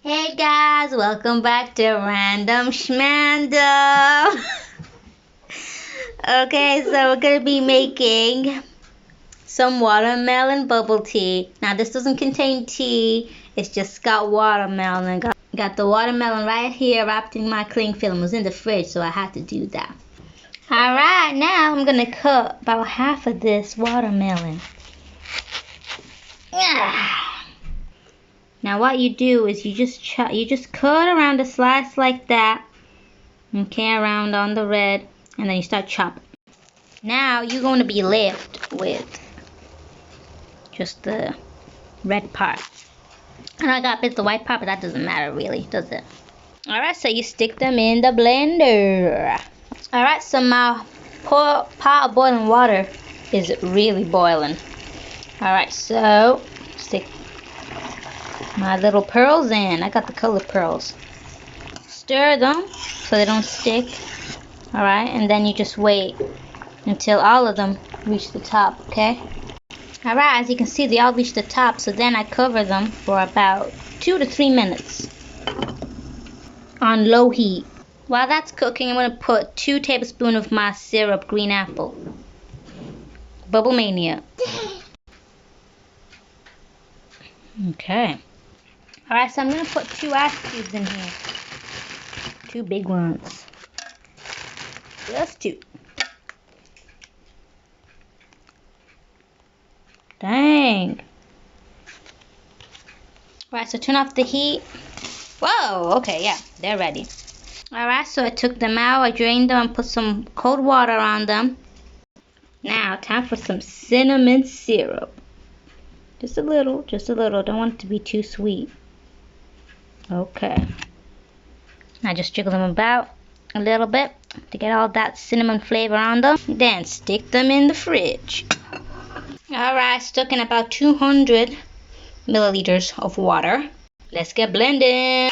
Hey guys, welcome back to Random Schmandom. Okay, so we're gonna be making some watermelon bubble tea. Now this doesn't contain tea, it's just got watermelon. Got the watermelon right here wrapped in my cling film. It was in the fridge, so I had to do that. Alright, now I'm gonna cut about half of this watermelon. Now what you do is you just cut around a slice like that, okay, around on the red, and then you start chopping. Now you're going to be left with just the red part. And I got bits of the white part, but that doesn't matter really, does it? Alright, so you stick them in the blender. Alright, so my pot of boiling water is really boiling. Alright, so stick my little pearls in. I got the colored pearls. Stir them so they don't stick. Alright, and then you just wait until all of them reach the top, okay? Alright, as you can see, they all reach the top, so then I cover them for about 2 to 3 minutes on low heat. While that's cooking, I'm going to put 2 tablespoons of my syrup, green apple. Bubble Mania. Okay. Alright, so I'm going to put 2 ice cubes in here. 2 big ones. Just 2. Dang. Alright, so turn off the heat. Whoa, okay, yeah, they're ready. Alright, so I took them out, I drained them and put some cold water on them. Now, time for some cinnamon syrup. Just a little, don't want it to be too sweet. Okay. Now just jiggle them about a little bit to get all that cinnamon flavor on them. Then stick them in the fridge. Alright, stuck in about 200 milliliters of water. Let's get blending.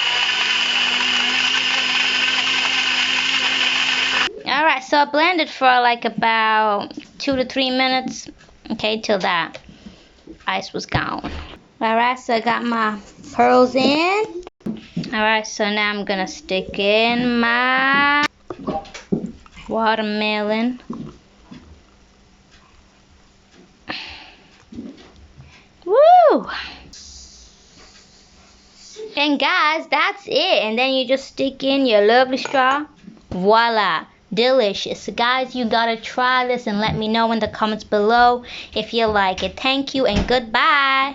Alright, so I blended for like about 2 to 3 minutes. Okay, till that ice was gone. Alright, so I got my pearls in. Alright, so now I'm gonna stick in my watermelon. Woo! And guys, that's it. And then you just stick in your lovely straw. Voila! Delicious. So guys, you gotta try this and let me know in the comments below if you like it. Thank you and goodbye.